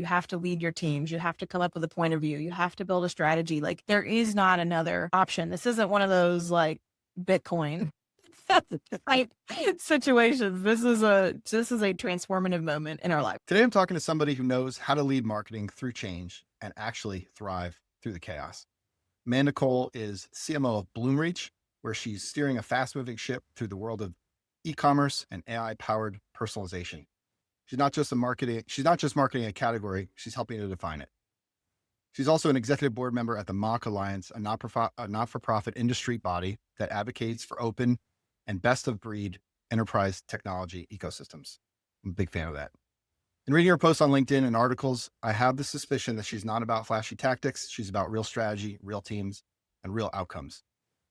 You have to lead your teams. You have to come up with a point of view. You have to build a strategy. Like there is not another option. This isn't one of those like Bitcoin type situations. This is a transformative moment in our life. Today, I'm talking to somebody who knows how to lead marketing through change and actually thrive through the chaos. Amanda Cole is CMO of Bloomreach, where she's steering a fast-moving ship through the world of e-commerce and AI-powered personalization. She's not just marketing a category, she's helping to define it. She's also an executive board member at the MACH Alliance, a not-for-profit industry body that advocates for open and best-of-breed enterprise technology ecosystems. I'm a big fan of that. In reading her posts on LinkedIn and articles, I have the suspicion that she's not about flashy tactics. She's about real strategy, real teams, and real outcomes.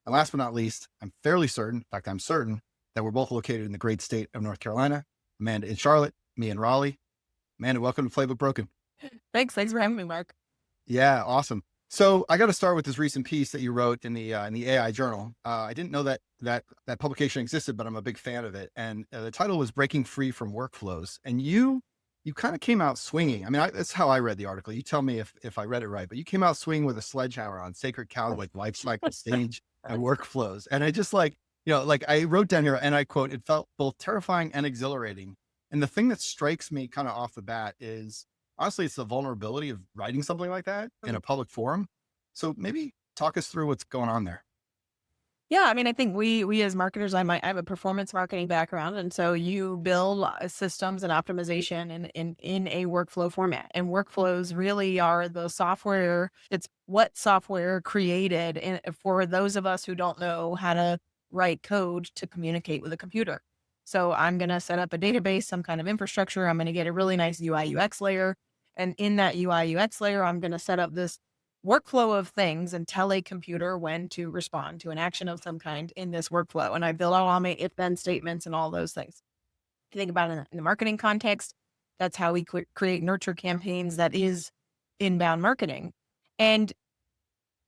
And last but not least, I'm certain that we're both located in the great state of North Carolina. Amanda in Charlotte, me in Raleigh. Amanda, welcome to Playbook Broken. Thanks for having me, Mark. Yeah, awesome. So I got to start with this recent piece that you wrote in the AI journal. I didn't know that publication existed, but I'm a big fan of it. And the title was "Breaking Free from Workflows." And you kind of came out swinging. I mean, that's how I read the article. You tell me if I read it right, but you came out swinging with a sledgehammer on sacred cows like life cycle stage and workflows. And I just like I wrote down here, and I quote, "It felt both terrifying and exhilarating." And the thing that strikes me kind of off the bat is, honestly, it's the vulnerability of writing something like that in a public forum. So maybe talk us through what's going on there. Yeah, I mean, I think we as marketers, I have a performance marketing background, and so you build systems and optimization in a workflow format. And workflows really are the software. It's what software created for those of us who don't know how to write code to communicate with a computer. So I'm going to set up a database, some kind of infrastructure. I'm going to get a really nice UI UX layer, and in that UI UX layer, I'm going to set up this workflow of things and tell a computer when to respond to an action of some kind in this workflow. And I build out all my if then statements and all those things. If you think about it in the marketing context, that's how we create nurture campaigns. That is inbound marketing. And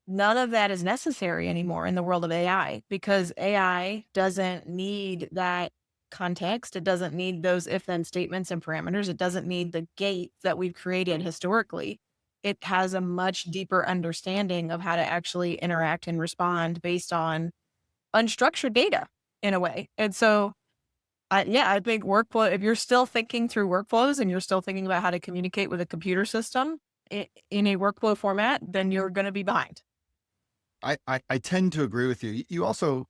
none of that is necessary anymore in the world of AI, because AI doesn't need that context. It doesn't need those if then statements and parameters. It doesn't need the gates that we've created historically. It has a much deeper understanding of how to actually interact and respond based on unstructured data in a way. And so, I think workflow, if you're still thinking through workflows and you're still thinking about how to communicate with a computer system in a workflow format, then you're going to be behind. I tend to agree with you. You also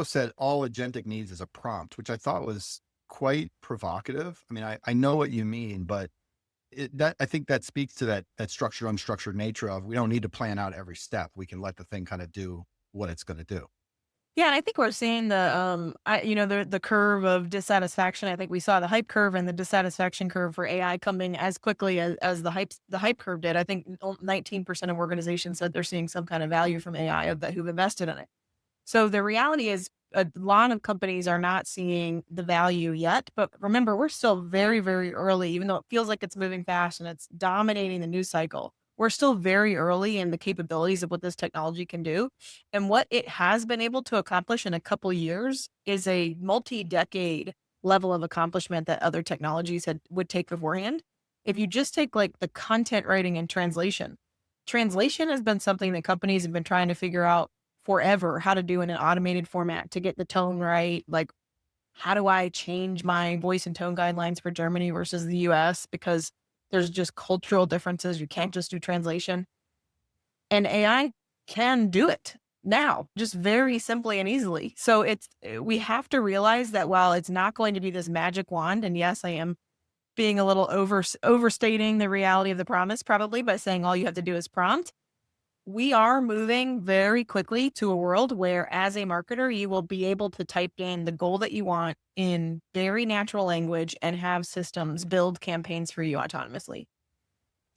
said all agentic needs is a prompt, which I thought was quite provocative. I mean, I know what you mean, but I think that speaks to that structured, unstructured nature of, we don't need to plan out every step. We can let the thing kind of do what it's going to do. Yeah, and I think we're seeing the curve of dissatisfaction. I think we saw the hype curve and the dissatisfaction curve for AI coming as quickly as the hype curve did. I think 19% of organizations said they're seeing some kind of value from AI who've invested in it. So the reality is a lot of companies are not seeing the value yet. But remember, we're still very, very early, even though it feels like it's moving fast and it's dominating the news cycle. We're still very early in the capabilities of what this technology can do. And what it has been able to accomplish in a couple years is a multi-decade level of accomplishment that other technologies would take beforehand. If you just take like the content writing and translation has been something that companies have been trying to figure out forever how to do in an automated format to get the tone right. Like, how do I change my voice and tone guidelines for Germany versus the US? Because there's just cultural differences. You can't just do translation. And AI can do it now, just very simply and easily. So we have to realize that while it's not going to be this magic wand, and yes, I am being a little overstating the reality of the promise probably by saying all you have to do is prompt. We are moving very quickly to a world where, as a marketer, you will be able to type in the goal that you want in very natural language and have systems build campaigns for you autonomously.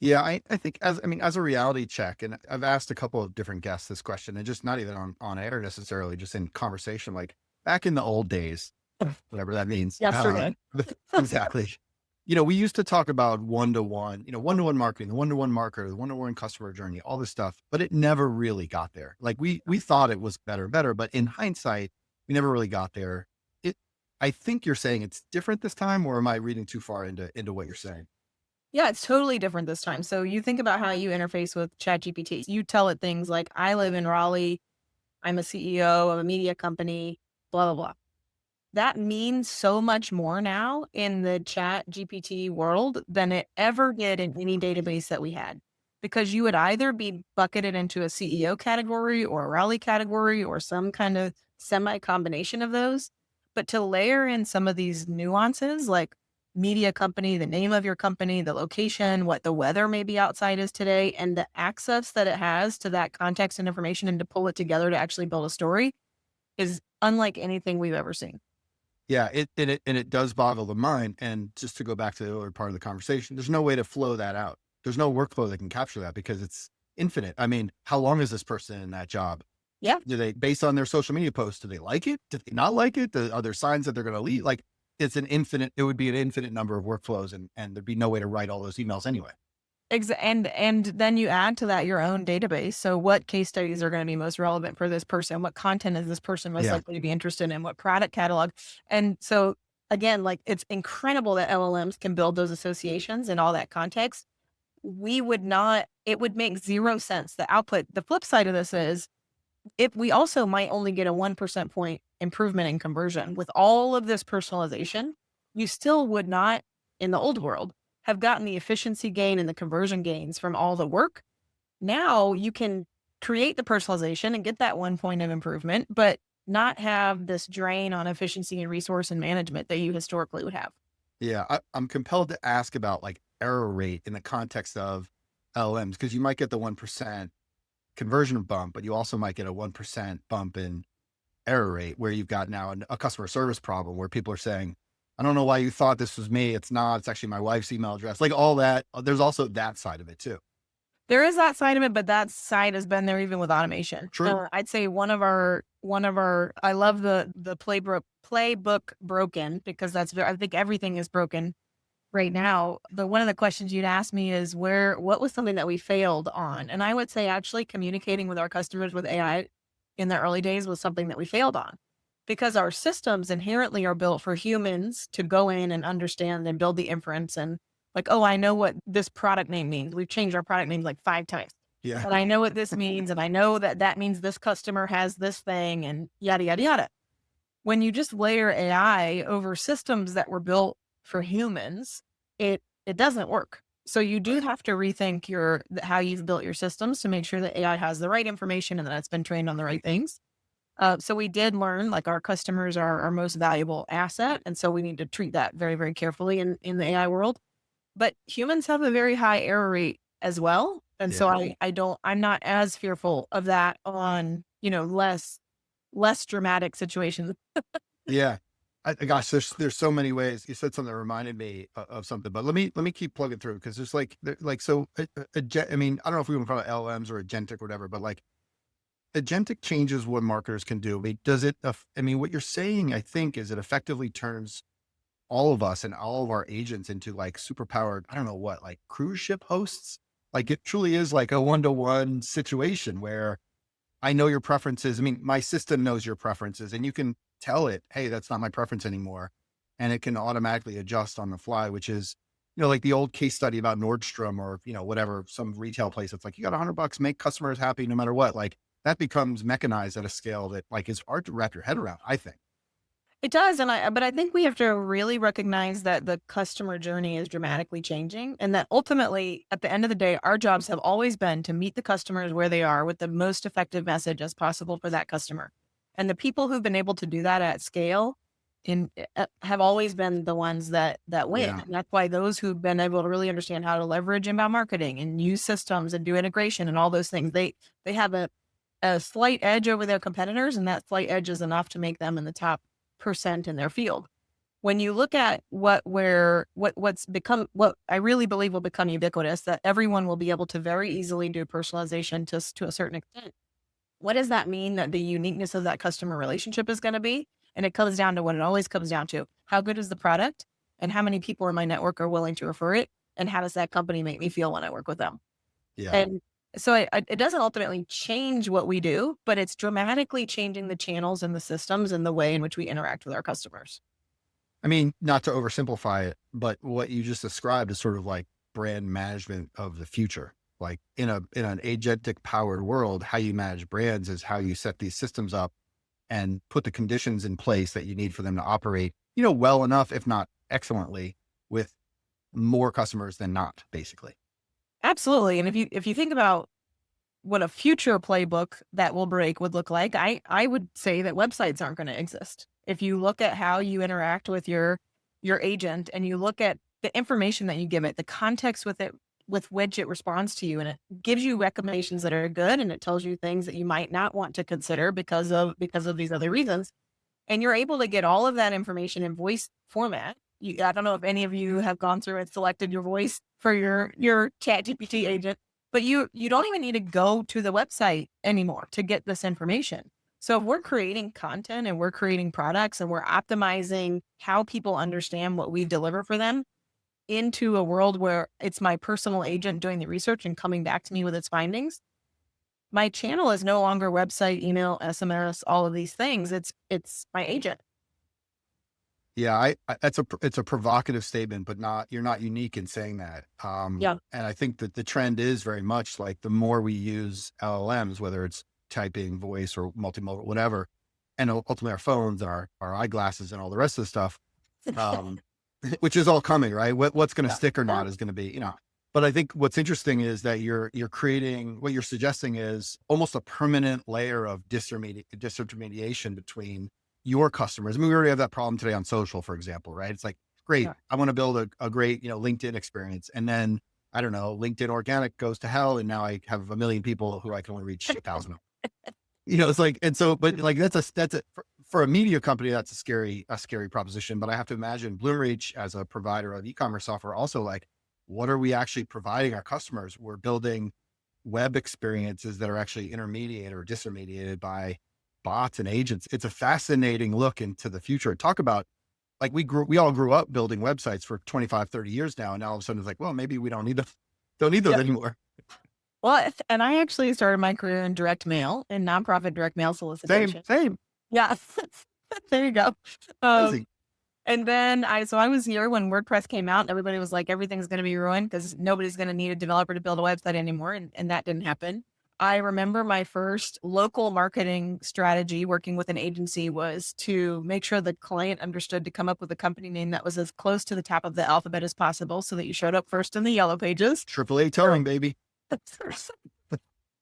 Yeah, I think as a reality check, and I've asked a couple of different guests this question, and just not even on air necessarily, just in conversation, like back in the old days, whatever that means. Yesterday. Exactly. We used to talk about one-to-one, one-to-one marketing, the one-to-one marketer, the one-to-one customer journey, all this stuff, but it never really got there. Like we thought it was better, but in hindsight, we never really got there. I think you're saying it's different this time, or am I reading too far into what you're saying? Yeah, it's totally different this time. So you think about how you interface with ChatGPT. You tell it things like, I live in Raleigh, I'm a CEO of a media company, blah, blah, blah. That means so much more now in the Chat GPT world than it ever did in any database that we had. Because you would either be bucketed into a CEO category or a Raleigh category or some kind of semi combination of those. But to layer in some of these nuances like media company, the name of your company, the location, what the weather maybe outside is today, and the access that it has to that context and information and to pull it together to actually build a story is unlike anything we've ever seen. Yeah, it does boggle the mind. And just to go back to the earlier part of the conversation, there's no way to flow that out. There's no workflow that can capture that because it's infinite. I mean, how long is this person in that job? Yeah. Do they, based on their social media posts, do they like it? Do they not like it? Are there signs that they're going to leave? Like it would be an infinite number of workflows, and there'd be no way to write all those emails anyway. And then you add to that your own database. So what case studies are going to be most relevant for this person? What content is this person most Yeah. likely to be interested in? What product catalog? And so again, like it's incredible that LLMs can build those associations and all that context. We would not, it would make zero sense. The output, the flip side of this is if we also might only get a 1% point improvement in conversion with all of this personalization, you still would not, in the old world, have gotten the efficiency gain and the conversion gains from all the work. Now you can create the personalization and get that 1 point of improvement, but not have this drain on efficiency and resource and management that you historically would have. Yeah. I'm compelled to ask about like error rate in the context of LLMs because you might get the 1% conversion bump, but you also might get a 1% bump in error rate where you've got now a customer service problem where people are saying, I don't know why you thought this was me. It's not. It's actually my wife's email address. Like all that. There's also that side of it too. There is that side of it, but that side has been there even with automation. True. I'd say one of our I love the playbook broken because I think everything is broken right now. But one of the questions you'd ask me is what was something that we failed on? And I would say actually communicating with our customers with AI in the early days was something that we failed on. Because our systems inherently are built for humans to go in and understand and build the inference and like, oh, I know what this product name means. We've changed our product names like 5 times. Yeah. And I know what this means. And I know that that means this customer has this thing and yada, yada, yada. When you just layer AI over systems that were built for humans, it doesn't work. So you do Right. have to rethink how you've built your systems to make sure that AI has the right information and that it's been trained on the right things. So we did learn like our customers are our most valuable asset, and so we need to treat that very, very carefully in the AI world. But humans have a very high error rate as well, and so Yeah. I'm not as fearful of that on less dramatic situations. Yeah. Gosh, there's so many ways. You said something that reminded me of something, but let me keep plugging through because there's like so. I mean, I don't know if we want to call it LLMs or agentic or whatever, but like agentic changes what marketers can do. I mean, does it? I mean, what you're saying, I think, is it effectively turns all of us and all of our agents into like superpowered. I don't know what, like cruise ship hosts. Like it truly is like a one-to-one situation where I know your preferences. I mean, my system knows your preferences and you can tell it, hey, that's not my preference anymore. And it can automatically adjust on the fly, which is, like the old case study about Nordstrom or, whatever, some retail place. It's like, you got $100, make customers happy no matter what. Like that becomes mechanized at a scale that like is hard to wrap your head around, I think. It does, but I think we have to really recognize that the customer journey is dramatically changing, and that ultimately, at the end of the day, our jobs have always been to meet the customers where they are with the most effective message as possible for that customer. And the people who've been able to do that at scale have always been the ones that win. Yeah. And that's why those who've been able to really understand how to leverage inbound marketing and use systems and do integration and all those things, they have a slight edge over their competitors, and that slight edge is enough to make them in the top percent in their field. When you look at what I really believe will become ubiquitous, that everyone will be able to very easily do personalization to a certain extent. What does that mean that the uniqueness of that customer relationship is going to be? And it comes down to what it always comes down to. How good is the product and how many people in my network are willing to refer it? And how does that company make me feel when I work with them? Yeah. And so it doesn't ultimately change what we do, but it's dramatically changing the channels and the systems and the way in which we interact with our customers. I mean, not to oversimplify it, but what you just described is sort of like brand management of the future. Like in an agentic powered world, how you manage brands is how you set these systems up and put the conditions in place that you need for them to operate, well enough, if not excellently, with more customers than not, basically. Absolutely. And if you think about what a future playbook that will break would look like, I would say that websites aren't going to exist. If you look at how you interact with your agent and you look at the information that you give it, the context with which it responds to you, and it gives you recommendations that are good, and it tells you things that you might not want to consider because of these other reasons. And you're able to get all of that information in voice format. I don't know if any of you have gone through and selected your voice for your chat GPT agent, but you don't even need to go to the website anymore to get this information. So if we're creating content and we're creating products and we're optimizing how people understand what we deliver for them into a world where it's my personal agent doing the research and coming back to me with its findings, my channel is no longer website, email, SMS, all of these things. It's my agent. Yeah, it's a provocative statement, but you're not unique in saying that. Yeah. And I think that the trend is very much like the more we use LLMs, whether it's typing, voice, or multimodal, whatever, and ultimately our phones and our eyeglasses and all the rest of the stuff, um, which is all coming, right? What's going to Yeah. stick or Yeah. not is going to be, But I think what's interesting is that you're creating, what you're suggesting is almost a permanent layer of disintermediation between your customers. I mean, we already have that problem today on social, for example, right? It's like, great, Yeah. I want to build a great, LinkedIn experience. And then I don't know, LinkedIn organic goes to hell. And now I have a million people who I can only reach 1,000 of. It's like, and so, but like, for a media company, that's a scary proposition. But I have to imagine Bloomreach as a provider of e-commerce software also, like, what are we actually providing our customers? We're building web experiences that are actually intermediated or disintermediated by bots and agents. It's a fascinating look into the future. Talk about, like, we all grew up building websites for 25, 30 years now. And now all of a sudden it's like, well, maybe we don't need those Yeah. anymore. Well, and I actually started my career in direct mail, in nonprofit direct mail Same, solicitation. same. Yeah. There you go. Um, Crazy. and then I was here when WordPress came out and everybody was like, everything's going to be ruined because nobody's going to need a developer to build a website anymore. And that didn't happen. I remember my first local marketing strategy working with an agency was to make sure the client understood to come up with a company name that was as close to the top of the alphabet as possible so that you showed up first in the yellow pages. AAA towing, baby.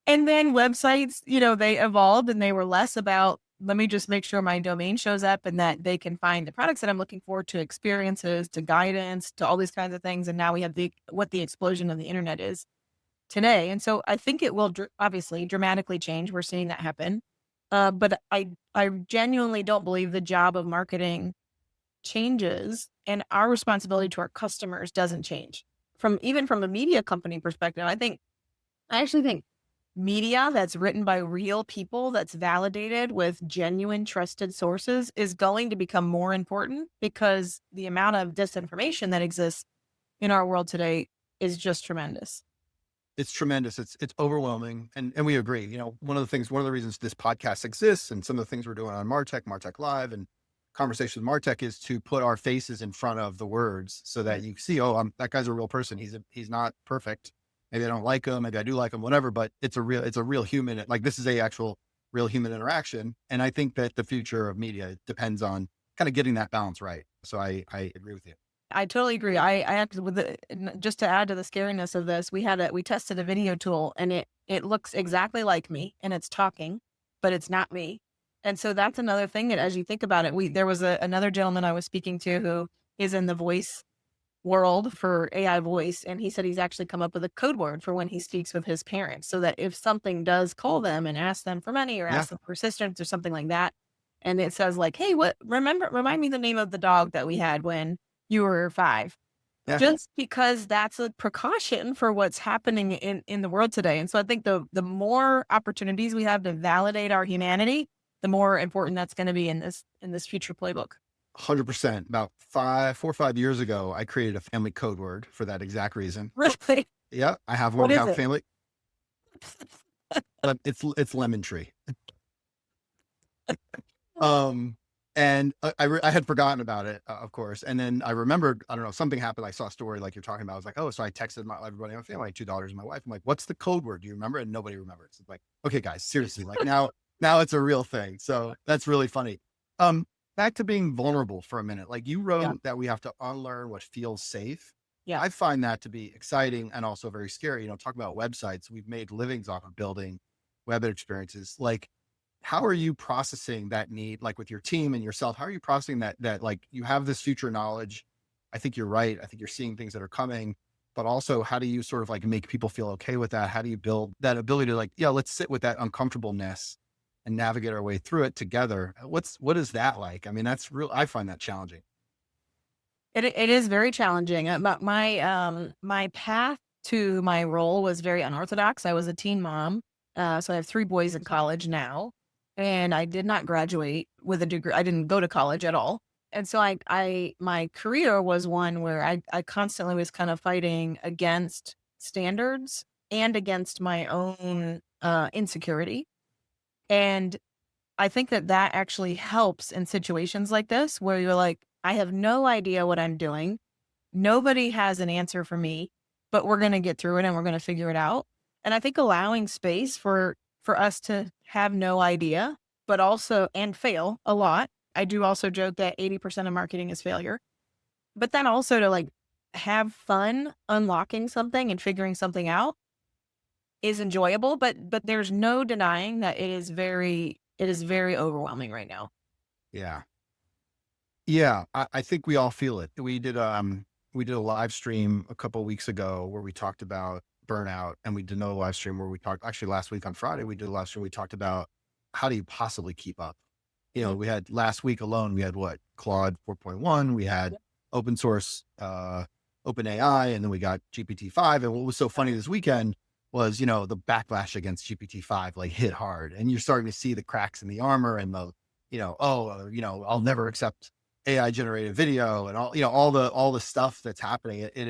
And then websites, they evolved and they were less about, let me just make sure my domain shows up and that they can find the products that I'm looking for, to experiences, to guidance, to all these kinds of things. And now we have what the explosion of the internet is today. And so I think it will obviously dramatically change. We're seeing that happen. But I genuinely don't believe the job of marketing changes and our responsibility to our customers doesn't change. Even from a media company perspective, I actually think media that's written by real people, that's validated with genuine trusted sources, is going to become more important because the amount of disinformation that exists in our world today is just tremendous. It's tremendous. It's overwhelming. And we agree, one of the reasons this podcast exists and some of the things we're doing on Martech Live and Conversations with Martech is to put our faces in front of the words so that you see, oh, that guy's a real person. He's not perfect. Maybe I don't like him. Maybe I do like him, whatever, but it's a real human. Like, this is a actual real human interaction. And I think that the future of media depends on kind of getting that balance right. So I agree with you. I totally agree. I actually, just to add to the scariness of this, we tested a video tool and it looks exactly like me and it's talking, but it's not me. And so that's another thing that, as you think about it, there was another gentleman I was speaking to who is in the voice world for AI voice. And he said he's actually come up with a code word for when he speaks with his parents, so that if something does call them and ask them for money or Yeah. ask them for assistance or something like that, and it says like, hey, remind me the name of the dog that we had when you were 5, Yeah. just because that's a precaution for what's happening in the world today. And so I think the more opportunities we have to validate our humanity, the more important that's going to be in this future playbook. 100%. About 4 or 5 years ago, I created a family code word for that exact reason. Really? Yeah. I have one. What We is have it? family. It's lemon tree. Um, And I had forgotten about it, of course. And then I remembered, I don't know, something happened. I saw a story like you're talking about. I was like, oh, so I texted everybody in my family, like two daughters and my wife. I'm like, what's the code word? Do you remember? And nobody remembers. It's like, okay, guys, seriously, like now it's a real thing. So that's really funny. Um, Back to being vulnerable for a minute. Like you Yeah. wrote that we have to unlearn what feels safe. Yeah. I find that to be exciting and also very scary. Talk about websites. We've made livings off of building web experiences. Like, how are you processing that need, like with your team and yourself? How are you processing that like you have this future knowledge? I think you're right. I think you're seeing things that are coming, but also how do you sort of like make people feel okay with that? How do you build that ability to like, yeah, let's sit with that uncomfortableness and navigate our way through it together? What is that like? I mean, that's real. I find that challenging. It is very challenging. My path to my role was very unorthodox. I was a teen mom, so I have 3 boys in college now, and I did not graduate with a degree. I didn't go to college at all, and so I my career was one where I constantly was kind of fighting against standards and against my own, insecurity, and I think that that actually helps in situations like this where you're like, "I have no idea what I'm doing. Nobody has an answer for me, but we're gonna get through it and we're gonna figure it out." And I think allowing space for us to have no idea, but also and fail a lot. I do also joke that 80% of marketing is failure, but then also to like have fun unlocking something and figuring something out is enjoyable, but there's no denying that it is very overwhelming right now. Yeah. Yeah. I think we all feel it. We did a live stream a couple of weeks ago where we talked about burnout, and we did another live stream where we talked actually last week on Friday, we did a live stream. We talked about how do you possibly keep up? Mhm. We had last week alone, we had what? Claude 4.1, we had Yep. open source, open AI, and then we got GPT-5. And what was so funny this weekend was, the backlash against GPT-5 like hit hard, and you're starting to see the cracks in the armor and I'll never accept AI generated video and all the stuff that's happening. It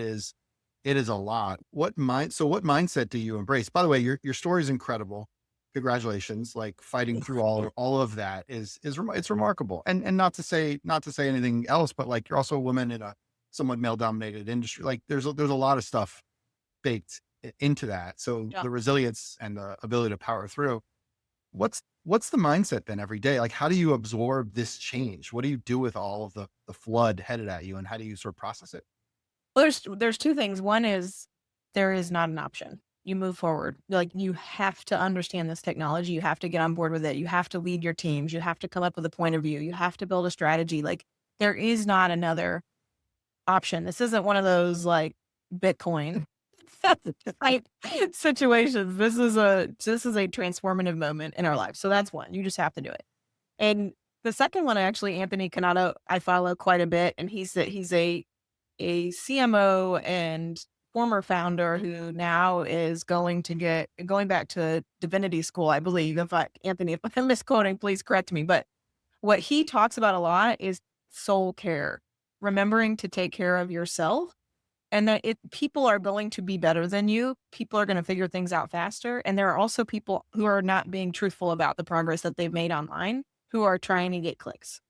is a lot. What mindset do you embrace? By the way, your story is incredible. Congratulations. Like fighting through all of that it's remarkable. And not to say anything else, but like you're also a woman in a somewhat male dominated industry. Like there's a lot of stuff baked into that. So Yeah. the resilience and the ability to power through. What's the mindset then every day? Like, how do you absorb this change? What do you do with all of the flood headed at you, and how do you sort of process it? Well, there's 2 things. One is there is not an option. You move forward. Like, you have to understand this technology. You have to get on board with it. You have to lead your teams. You have to come up with a point of view. You have to build a strategy. Like, there is not another option. This isn't one of those, like, Bitcoin type situations. This is a transformative moment in our life. So that's one. You just have to do it. And the second one, actually, Anthony Canato, I follow quite a bit, and he's a CMO and former founder who now is going back to divinity school, I believe. If I Anthony, if I'm misquoting, please correct me. But what he talks about a lot is soul care, remembering to take care of yourself, and that people are going to be better than you. People are going to figure things out faster. And there are also people who are not being truthful about the progress that they've made online, who are trying to get clicks.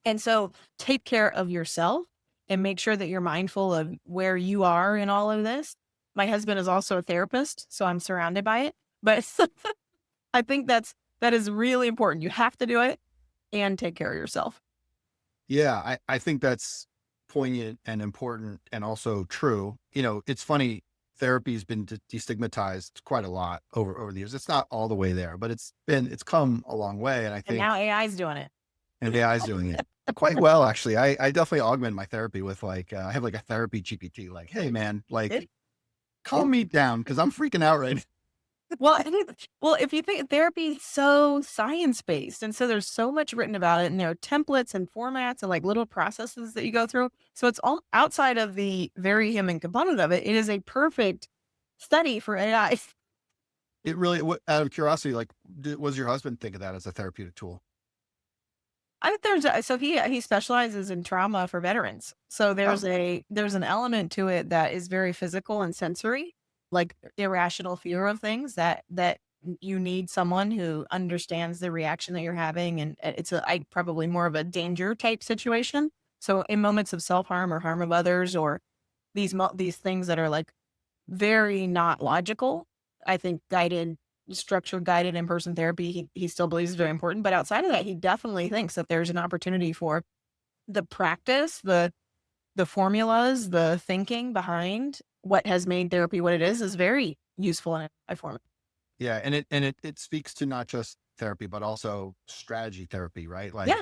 And so take care of yourself and make sure that you're mindful of where you are in all of this. My husband is also a therapist, so I'm surrounded by it. But I think that is really important. You have to do it and take care of yourself. Yeah, I think that's poignant and important and also true. It's funny, therapy's been destigmatized quite a lot over the years. It's not all the way there, but it's come a long way. And I And think now AI is doing it. and AI is doing it quite well, actually. I definitely augment my therapy with like I have like a therapy GPT, like, hey man, like calm me down because I'm freaking out right. Well, well, if you think therapy is so science-based, and so there's so much written about it, and there are templates and formats and like little processes that you go through. So it's all outside of the very human component of it. It is a perfect study for AI. It really, out of curiosity, like, was your husband think of that as a therapeutic tool? I think so he specializes in trauma for veterans. So Oh, there's an element to it that is very physical and sensory, like irrational fear of things that you need someone who understands the reaction that you're having, and it's probably more of a danger type situation. So in moments of self-harm or harm of others, or these things that are like very not logical, I think structured guided in-person therapy, he still believes is very important. But outside of that, he definitely thinks that there's an opportunity for the practice, the formulas, the thinking behind what has made therapy what it is very useful and informative. Yeah, and it speaks to not just therapy, but also strategy therapy, right? Yeah,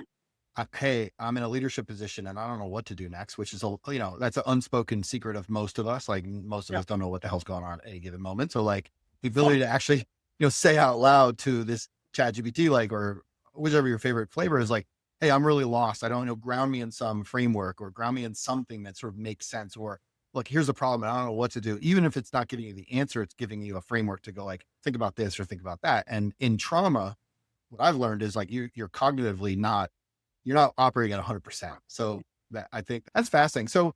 Like, hey, I'm in a leadership position and I don't know what to do next, which is that's an unspoken secret of most of us. Like most of yeah, us don't know what the hell's going on at any given moment. So like the ability to actually, say out loud to this chat GPT, like, or whichever your favorite flavor is, like, hey, I'm really lost. I don't know, ground me in some framework or ground me in something that sort of makes sense. Or look, here's a problem. And I don't know what to do. Even if it's not giving you the answer, it's giving you a framework to go like, think about this or think about that. And in trauma, what I've learned is like you're cognitively not you're not operating at 100%. So that I think that's fascinating. So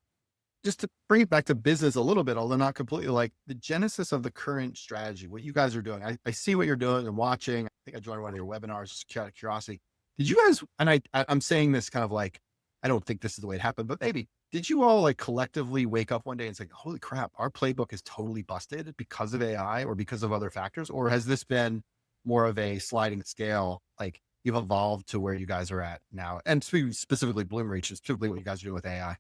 just to bring it back to business a little bit, although not completely, like the genesis of the current strategy, what you guys are doing. I see what you're doing and watching. I think I joined one of your webinars just out of curiosity. Did you guys, and I'm saying this kind of like, I don't think this is the way it happened, but maybe, did you all like collectively wake up one day and say, holy crap, our playbook is totally busted because of AI or because of other factors? Or has this been more of a sliding scale? Like you've evolved to where you guys are at now. And specifically Bloomreach is specifically what you guys are doing with AI.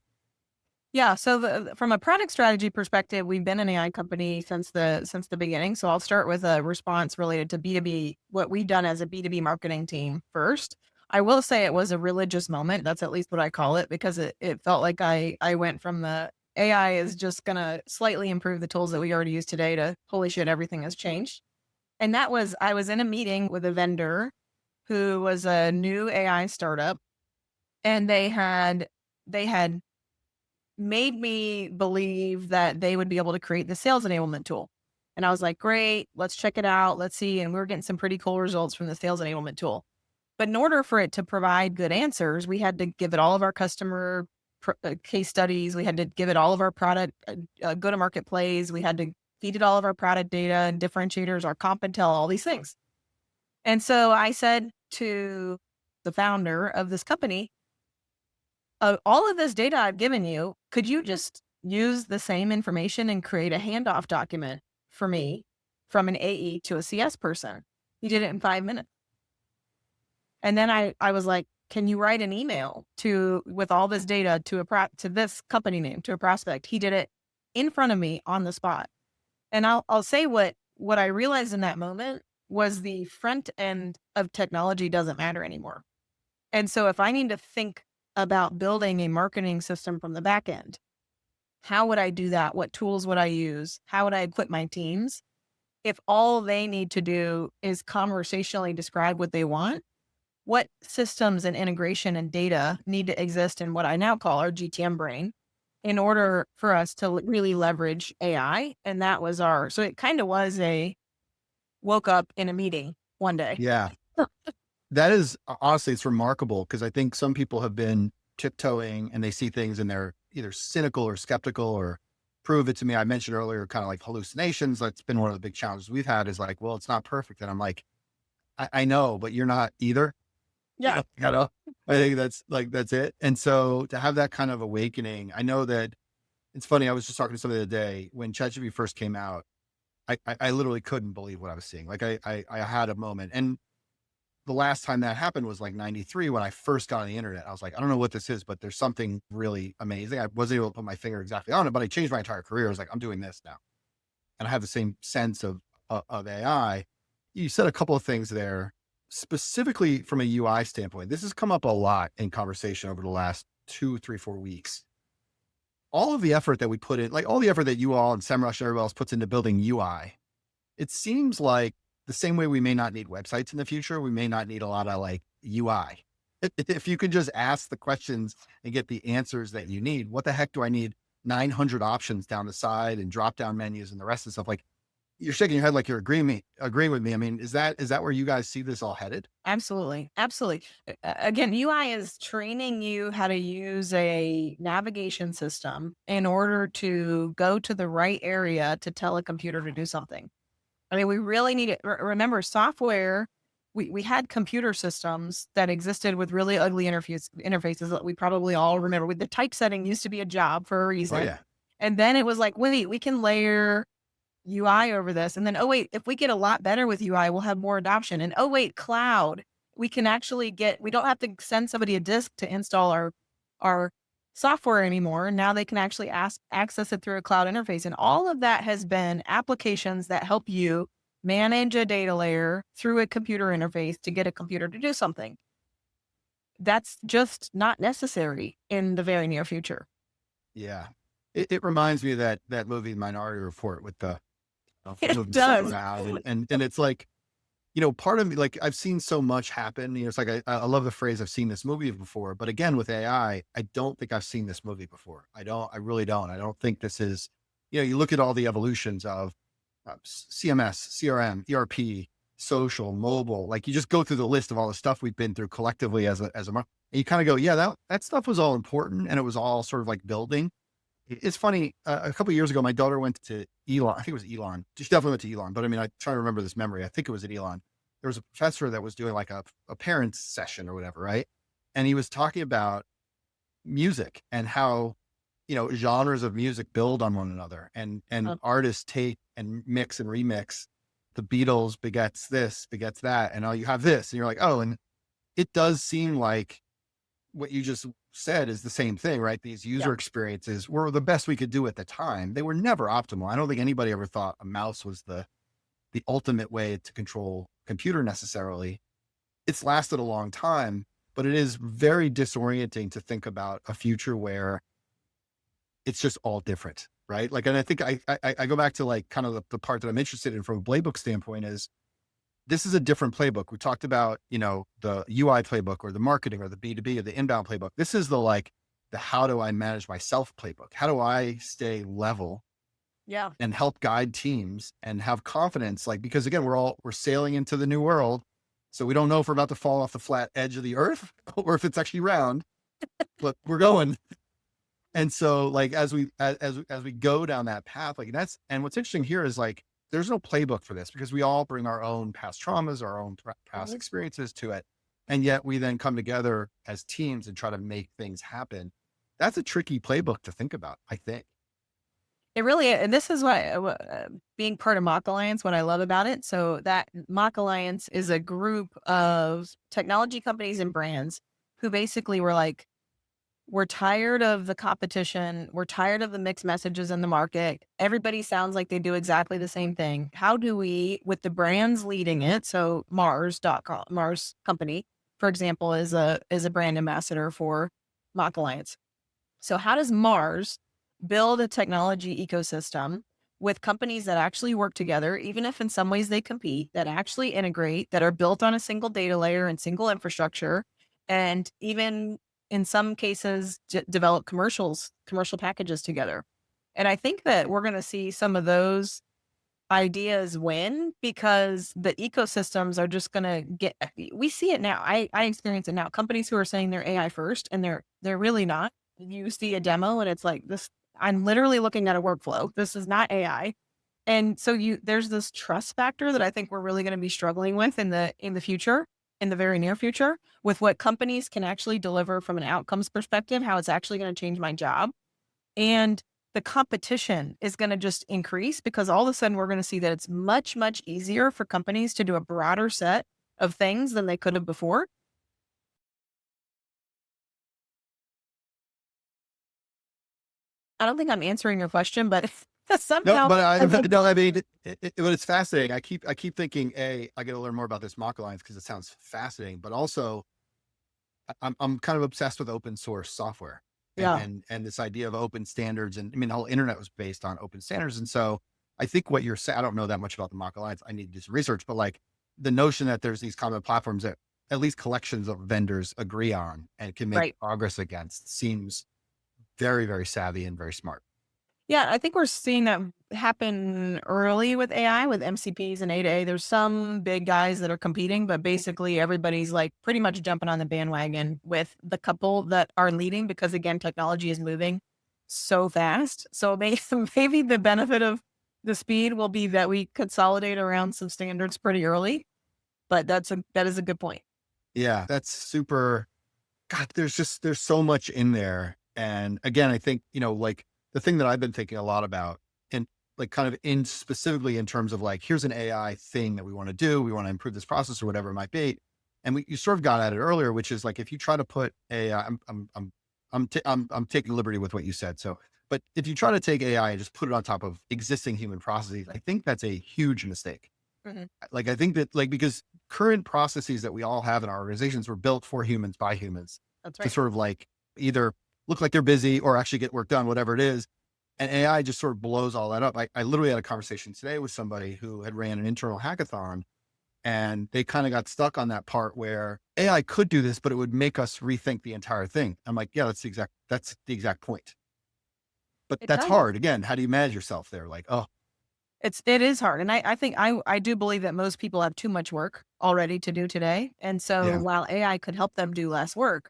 yeah. So from a product strategy perspective, we've been an AI company since the beginning. So I'll start with a response related to B2B, what we've done as a B2B marketing team first. I will say it was a religious moment. That's at least what I call it, because it felt like I went from the AI is just gonna slightly improve the tools that we already use today to holy shit, everything has changed. And that was I was in a meeting with a vendor who was a new AI startup, and they had made me believe that they would be able to create the sales enablement tool. And I was like, "Great, let's check it out. Let's see." And we were getting some pretty cool results from the sales enablement tool. But in order for it to provide good answers, we had to give it all of our customer case studies. We had to give it all of our product go to market plays. We had to feed it all of our product data and differentiators, our comp and tell, all these things. And so I said to the founder of this company, all of this data I've given you, could you just use the same information and create a handoff document for me from an AE to a CS person? He did it in 5 minutes. And then I was like, can you write an email to with all this data to to this company name, to a prospect? He did it in front of me on the spot. And I'll say what I realized in that moment was the front end of technology doesn't matter anymore. And so if I need to think about building a marketing system from the back end, how would I do that? What tools would I use? How would I equip my teams? If all they need to do is conversationally describe what they want, what systems and integration and data need to exist in what I now call our GTM brain in order for us to really leverage AI? And that was so it kind of was a woke up in a meeting one day. Yeah. That is honestly, it's remarkable because I think some people have been tiptoeing and they see things and they're either cynical or skeptical or prove it to me. I mentioned earlier, kind of like hallucinations. That's been one of the big challenges we've had is like, well, it's not perfect. And I'm like, I know, but you're not either. Yeah. You know, I think that's it. And so to have that kind of awakening, I know that it's funny. I was just talking to somebody the other day when ChatGPT first came out. I literally couldn't believe what I was seeing. Like I had a moment, and the last time that happened was like 93 when I first got on the internet. I was like, I don't know what this is, but there's something really amazing. I wasn't able to put my finger exactly on it, but I changed my entire career. I was like, I'm doing this now. And I have the same sense of AI. You said a couple of things there, specifically from a UI standpoint. This has come up a lot in conversation over the last 2, 3, 4 weeks. All of the effort that we put in, like all the effort that you all and SEMrush and everybody else puts into building UI, it seems like the same way we may not need websites in the future, we may not need a lot of like UI. If you could just ask the questions and get the answers that you need, what the heck do I need 900 options down the side and drop down menus and the rest of the stuff? Like you're shaking your head like you're agreeing with me. I mean, is that where you guys see this all headed? Absolutely. Absolutely. Again, UI is training you how to use a navigation system in order to go to the right area to tell a computer to do something. I mean, we really need it. Remember, software. We had computer systems that existed with really ugly interfaces that we probably all remember. With the typesetting used to be a job for a Oh reason, yeah. and then it was like, wait, we can layer UI over this, and then oh wait, if we get a lot better with UI, we'll have more adoption. And oh wait, cloud. We can actually get. We don't have to send somebody a disk to install our software anymore. Now they can actually access it through a cloud interface. And all of that has been applications that help you manage a data layer through a computer interface to get a computer to do something. That's just not necessary in the very near future. Yeah. It reminds me of that movie Minority Report with the It moving stuff does. around, and it's like, part of me, like, I've seen so much happen. It's like I love the phrase, "I've seen this movie before," but again, with AI, I don't think I've seen this movie before. I really don't. I don't think this is, you look at all the evolutions of CMS, CRM, ERP, social, mobile. Like, you just go through the list of all the stuff we've been through collectively and you kind of go, yeah, that stuff was all important, and it was all sort of like building. It's funny. A couple of years ago, my daughter went to Elon. I think it was Elon. She definitely went to Elon, but I mean, I try to remember this memory. I think it was at Elon. There was a professor that was doing like a parents session or whatever, right? And he was talking about music and how, genres of music build on one another, and Uh, artists take and mix and remix. The Beatles begets this, begets that, and you have this, and you're like, oh, and it does seem like what you just said is the same thing, right? These yeah. user experiences were the best we could do at the time. They were never optimal. I don't think anybody ever thought a mouse was the ultimate way to control computer necessarily. It's lasted a long time, but it is very disorienting to think about a future where it's just all different, right? Like, and I think I go back to like kind of the part that I'm interested in from a playbook standpoint is this is a different playbook. We talked about, the UI playbook or the marketing or the B2B or the inbound playbook. This is the how do I manage myself playbook? How do I stay level Yeah. and help guide teams and have confidence? Like, because again, we're sailing into the new world. So we don't know if we're about to fall off the flat edge of the earth or if it's actually round, but we're going. And so, like, as we go down that path, like, and what's interesting here is like there's no playbook for this because we all bring our own past traumas, our own past Mhm. experiences to it, and yet we then come together as teams and try to make things happen. That's a tricky playbook to think about, I think. It really and this is why, being part of MACH Alliance, what I love about it. So that MACH Alliance is a group of technology companies and brands who basically were like, we're tired of the competition. We're tired of the mixed messages in the market. Everybody sounds like they do exactly the same thing. How do we, with the brands leading it? So Mars.com, Mars Company, for example, is a brand ambassador for MACH Alliance. So how does Mars build a technology ecosystem with companies that actually work together, even if in some ways they compete, that actually integrate, that are built on a single data layer and single infrastructure, and even in some cases develop commercial packages together? And I think that we're going to see some of those ideas win because the ecosystems are just going to get. We see it now. I experience it now. Companies who are saying they're AI first and they're really not. You see a demo and it's like this. I'm literally looking at a workflow. This is not AI. And so there's this trust factor that I think we're really going to be struggling with in the future, in the very near future, with what companies can actually deliver from an outcomes perspective, how it's actually going to change my job. And the competition is going to just increase because all of a sudden we're going to see that it's much, much easier for companies to do a broader set of things than they could have before. I don't think I'm answering your question, but No, somehow but I think no, I mean, but it's fascinating. I keep thinking, I got to learn more about this mock alliance because it sounds fascinating, but also I'm kind of obsessed with open source software and yeah. and this idea of open standards. And I mean, the whole internet was based on open standards. And so I think what you're saying, I don't know that much about the mock alliance. I need to do some research, but like the notion that there's these common platforms that at least collections of vendors agree on and can make Right. progress against seems very, very savvy and very smart. Yeah, I think we're seeing that happen early with AI, with MCPs and A to A. There's some big guys that are competing, but basically everybody's like pretty much jumping on the bandwagon with the couple that are leading because again, technology is moving so fast. So maybe the benefit of The speed will be that we consolidate around some standards pretty early, but that is a good point. Yeah, that's super. God, there's so much in there. And again, I think, like the thing that I've been thinking a lot about and like kind of in specifically in terms of like, here's an AI thing that we want to do. We want to improve this process or whatever it might be. And you sort of got at it earlier, which is like, if you try to put AI, I'm taking liberty with what you said. So, but if you try to take AI and just put it on top of existing human processes, I think that's a huge mistake. Mhm. Like, I think that like, because current processes that we all have in our organizations were built for humans by humans That's to right. sort of like either look like they're busy or actually get work done, whatever it is. And AI just sort of blows all that up. I literally had a conversation today with somebody who had ran an internal hackathon and they kind of got stuck on that part where AI could do this, but it would make us rethink the entire thing. I'm like, yeah, that's the exact point. But It that's does. hard. Again, how do you manage yourself there? Like, oh, It is hard, and I think I do believe that most people have too much work already to do today, and so yeah, while AI could help them do less work,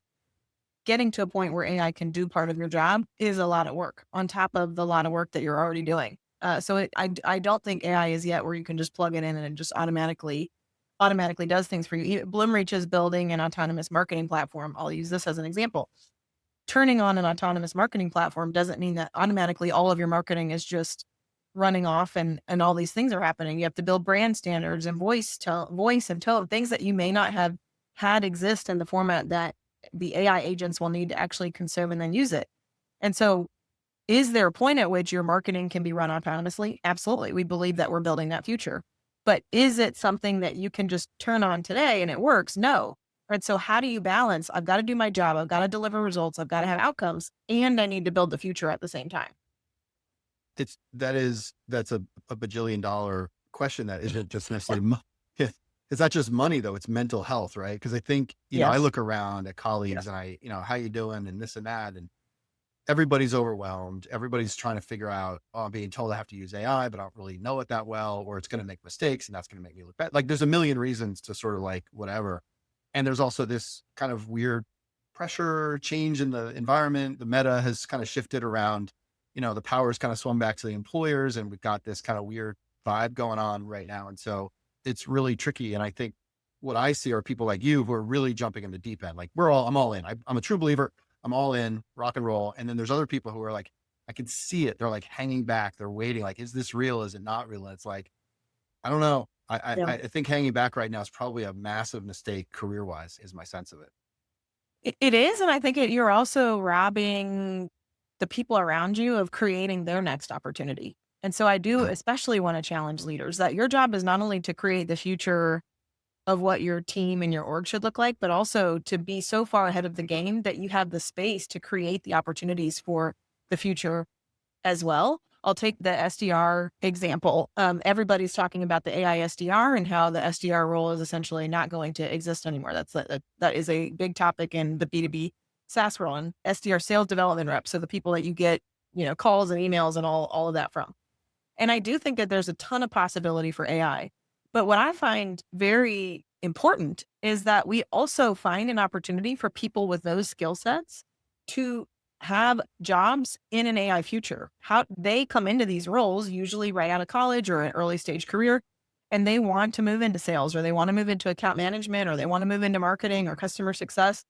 getting to a point where AI can do part of your job is a lot of work on top of the lot of work that you're already doing. I don't think AI is yet where you can just plug it in and it just automatically does things for you. Bloomreach is building an autonomous marketing platform. I'll use this as an example. Turning on an autonomous marketing platform doesn't mean that automatically all of your marketing is just running off and all these things are happening. You have to build brand standards and voice and tone, things that you may not have had exist in the format that the AI agents will need to actually consume and then use it. And so is there a point at which your marketing can be run autonomously? Absolutely. We believe that we're building that future. But is it something that you can just turn on today and it works? No. Right. So how do you balance? I've got to do my job. I've got to deliver results. I've got to have outcomes and I need to build the future at the same time. that's a bajillion dollar question that isn't just necessarily it's not just money though, it's mental health, right? Because I think, I Yes. look around at Yeah. colleagues and how you doing and this and that, and everybody's overwhelmed. Everybody's trying to figure out, oh, I'm being told I have to use AI, but I don't really know it that well, or it's going to make mistakes and that's going to make me look bad. Like there's a million reasons to sort of like whatever. And there's also this kind of weird pressure change in the environment. The meta has kind of shifted around, the power's kind of swung back to the employers and we've got this kind of weird vibe going on right now. And so it's really tricky. And I think what I see are people like you who are really jumping in the deep end. Like I'm all in. I'm a true believer. I'm all in, rock and roll. And then there's other people who are like, I can see it. They're like hanging back. They're waiting. Like, is this real? Is it not real? And it's like, I don't know. Yeah. I think hanging back right now is probably a massive mistake career wise, is my sense of it. It is, and I think you're also robbing the people around you of creating their next opportunity. And so I do Mhm. especially want to challenge leaders that your job is not only to create the future of what your team and your org should look like, but also to be so far ahead of the game that you have the space to create the opportunities for the future as well. I'll take the SDR example. Everybody's talking about the AI SDR and how the SDR role is essentially not going to exist anymore. That is a big topic in the B2B SaaS world and SDR sales development reps. So the people that you get, calls and emails and all of that from. And I do think that there's a ton of possibility for AI. But what I find very important is that we also find an opportunity for people with those skill sets to have jobs in an AI future. How they come into these roles, usually right out of college or an early stage career, and they want to move into sales or they want to move into account management or they want to move into marketing or customer success.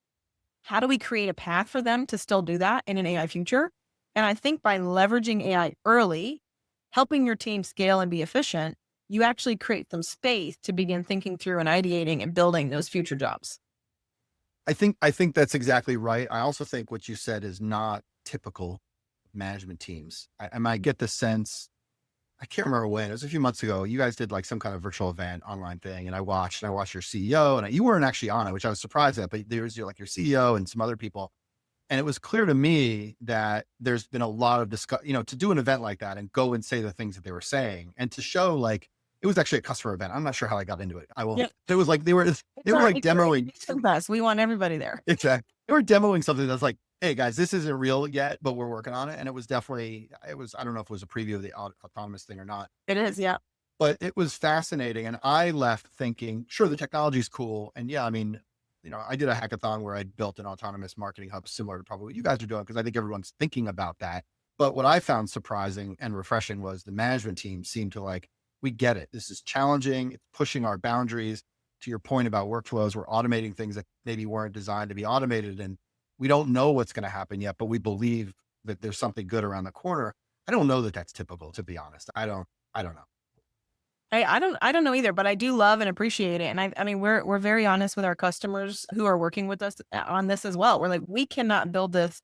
How do we create a path for them to still do that in an AI future? And I think by leveraging AI early, helping your team scale and be efficient, you actually create some space to begin thinking through and ideating and building those future jobs. I think that's exactly right. I also think what you said is not typical management teams. I might get the sense, I can't remember when, it was a few months ago. You guys did like some kind of virtual event online thing. And I watched your CEO you weren't actually on it, which I was surprised at, but there was like your CEO and some other people. And it was clear to me that there's been a lot of discuss, to do an event like that and go and say the things that they were saying and to show like, it was actually a customer event. I'm not sure how I got into it. I will, Yeah. it was like, they were like It's our demoing. innovation fest. We want everybody there. Exactly. They were demoing something that's like, hey guys, this isn't real yet, but we're working on it. And I don't know if it was a preview of the autonomous thing or not, It is, yeah. but it was fascinating. And I left thinking, sure, the technology's cool. And yeah, I mean, I did a hackathon where I built an autonomous marketing hub similar to probably what you guys are doing, because I think everyone's thinking about that. But what I found surprising and refreshing was the management team seemed to like, we get it. This is challenging. It's pushing our boundaries. To your point about workflows, we're automating things that maybe weren't designed to be automated. And we don't know what's going to happen yet, but we believe that there's something good around the corner. I don't know that that's typical, to be honest. I don't know. I don't know either, but I do love and appreciate it. And I mean, we're very honest with our customers who are working with us on this as well. We're like, we cannot build this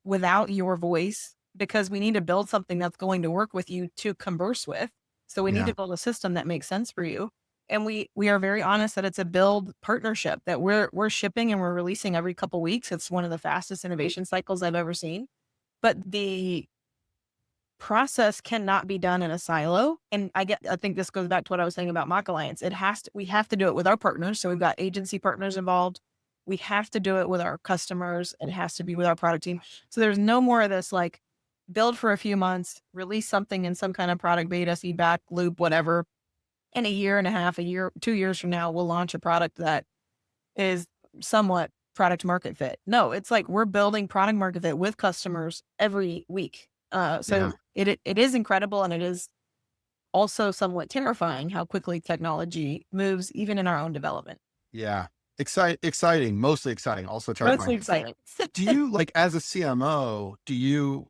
without your voice because we need to build something that's going to work with you to converse with. So we need Yeah. to build a system that makes sense for you. And we are very honest that it's a build partnership that we're shipping and we're releasing every couple weeks. It's one of the fastest innovation cycles I've ever seen. But the process cannot be done in a silo. And I think this goes back to what I was saying about MACH Alliance. We have to do it with our partners. So we've got agency partners involved. We have to do it with our customers. It has to be with our product team. So there's no more of this like build for a few months, release something in some kind of product beta, feedback loop, whatever. In a year and a half, a year, 2 years from now, we'll launch a product that is somewhat product market fit. No, it's like we're building product market fit with customers every week. Yeah. So it is incredible, and it is also somewhat terrifying how quickly technology moves, even in our own development. Yeah. Exciting, mostly exciting, also Mostly terrifying. exciting. Do you like as a CMO, do you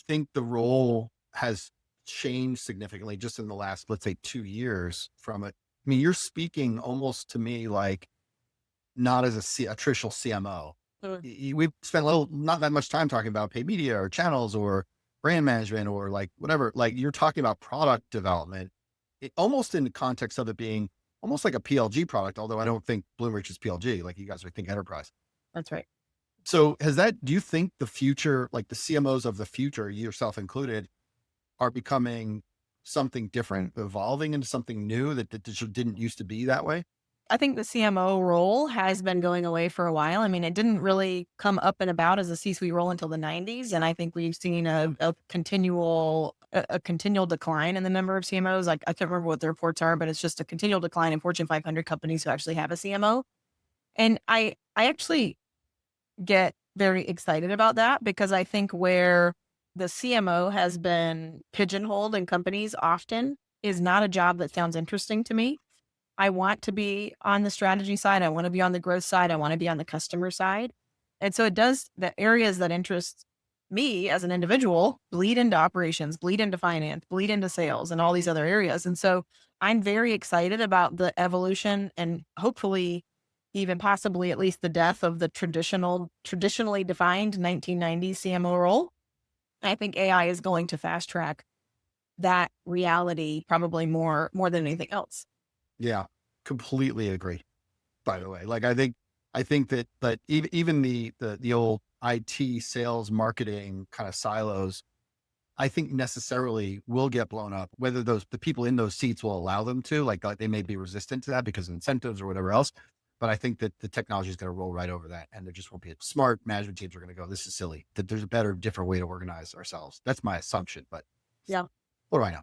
think the role has changed significantly just in the last, let's say, 2 years from it? I mean, you're speaking almost to me like not as a traditional CMO. Mm, We've spent a little, not that much time talking about paid media or channels or brand management or like whatever. Like you're talking about product development, almost in the context of it being almost like a PLG product, although I don't think Bloomreach is PLG, like you guys would think enterprise. that's right. So has that, do you think the future, like the CMOs of the future, yourself included, are becoming something different, evolving into something new that just didn't used to be that way? I think the CMO role has been going away for a while. I mean, it didn't really come up and about as a C-suite role until the 90s, and I think we've seen a continual decline in the number of CMOs. Like I can't remember what the reports are, but it's just a continual decline in Fortune 500 companies who actually have a CMO. And I actually get very excited about that because I think where the CMO has been pigeonholed in companies often is not a job that sounds interesting to me. I want to be on the strategy side. I want to be on the growth side. I want to be on the customer side. And so it does the areas that interest me as an individual bleed into operations, bleed into finance, bleed into sales and all these other areas. And so I'm very excited about the evolution and hopefully even possibly at least the death of the traditionally defined 1990s CMO role. I think AI is going to fast track that reality probably more than anything else. Yeah, completely agree. By the way, like I think that, but even the old IT sales marketing kind of silos, I think necessarily will get blown up. Whether the people in those seats will allow them to, like they may be resistant to that because of incentives or whatever else. But I think that the technology is going to roll right over that, and there just won't be smart management teams are going to go, "This is silly." That there's a better, different way to organize ourselves. That's my assumption, but Yeah. what do I know?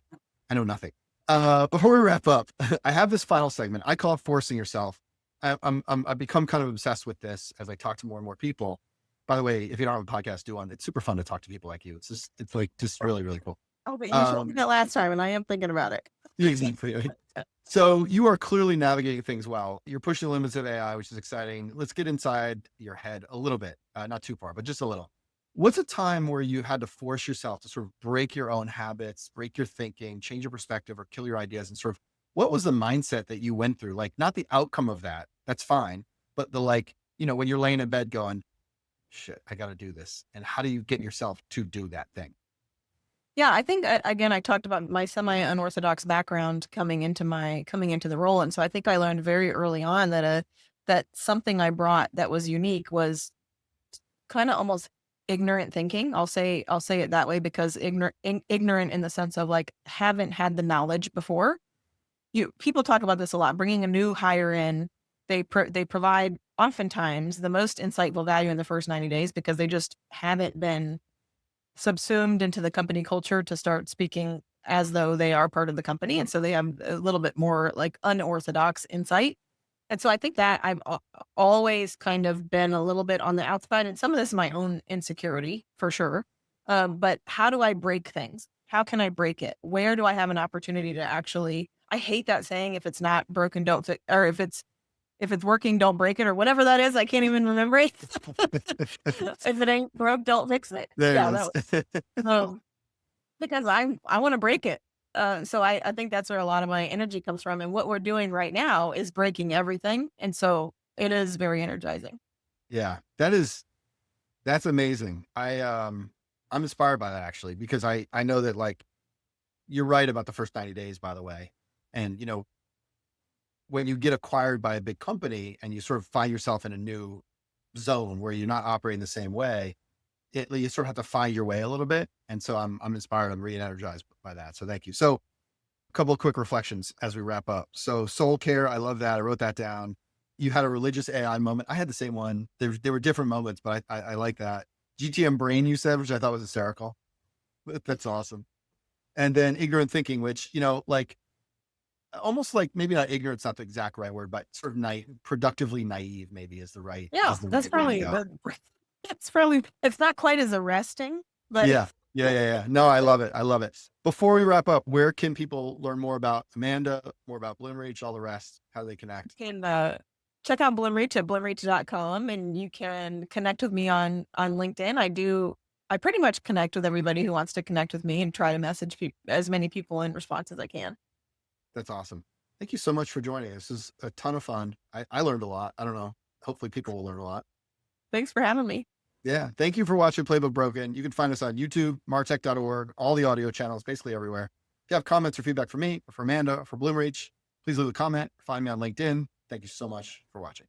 I know nothing. Before we wrap up, I have this final segment. I call it forcing yourself. I've become kind of obsessed with this as I talk to more and more people. By the way, if you don't have a podcast, do one. It's super fun to talk to people like you. It's like just really, really cool. Oh, but you told me Um, that last time, and I am thinking about it. exactly. Right? So you are clearly navigating things well. You're pushing the limits of AI, which is exciting. Let's get inside your head a little bit, not too far, but just a little. What's a time where you had to force yourself to sort of break your own habits, break your thinking, change your perspective, or kill your ideas, and sort of what was the mindset that you went through? Like, not the outcome of that, that's fine, but the like, when you're laying in bed going, shit, I got to do this. And how do you get yourself to do that thing? Yeah, I think again, I talked about my semi unorthodox background coming into the role, and so I think I learned very early on that something I brought that was unique was kind of almost ignorant thinking. I'll say it that way because ignorant in the sense of like haven't had the knowledge before. People talk about this a lot. Bringing a new hire in, they provide oftentimes the most insightful value in the first 90 days because they just haven't been subsumed into the company culture to start speaking as though they are part of the company. And so they have a little bit more like unorthodox insight. And so I think that always kind of been a little bit on the outside. And some of this is my own insecurity for sure. But how do I break things? How can I break it? Where do I have an opportunity to actually I hate that saying, if it's not broken, don't fix, or if it's working, don't break it, or whatever that is. I can't even remember it. If it ain't broke, don't fix it. There Yeah, it that is. um, because I want to break it. So I think that's where a lot of my energy comes from. And what we're doing right now is breaking everything. And so it is very energizing. Yeah, that's amazing. I'm inspired by that actually, because I know that like you're right about the first 90 days, by the way. And when you get acquired by a big company and you sort of find yourself in a new zone where you're not operating the same way, you sort of have to find your way a little bit. And so I'm inspired. I'm re-energized by that. So thank you. So a couple of quick reflections as we wrap up. So soul care, I love that. I wrote that down. You had a religious AI moment. I had the same one. There were different moments, but I like that. GTM brain, you said, which I thought was hysterical. That's awesome. And then ignorant thinking, which, like almost like maybe not ignorant's not the exact right word, but sort of productively naive maybe is the right, Yeah, is the that's right way to probably go. that's probably it's not quite as arresting, but Yeah. Yeah. Yeah. Yeah. No, I love it. I love it. Before we wrap up, where can people learn more about Amanda, more about Bloomreach, all the rest? How do they connect? you can check out Bloomreach at bloomreach.com, and you can connect with me on LinkedIn. I pretty much connect with everybody who wants to connect with me and try to message as many people in response as I can. That's awesome. Thank you so much for joining us. This is a ton of fun. I learned a lot. I don't know. Hopefully people will learn a lot. Thanks for having me. Yeah. Thank you for watching Playbook Broken. You can find us on YouTube, martech.org, all the audio channels, basically everywhere. If you have comments or feedback for me, or for Amanda, or for Bloomreach, please leave a comment. Find me on LinkedIn. Thank you so much for watching.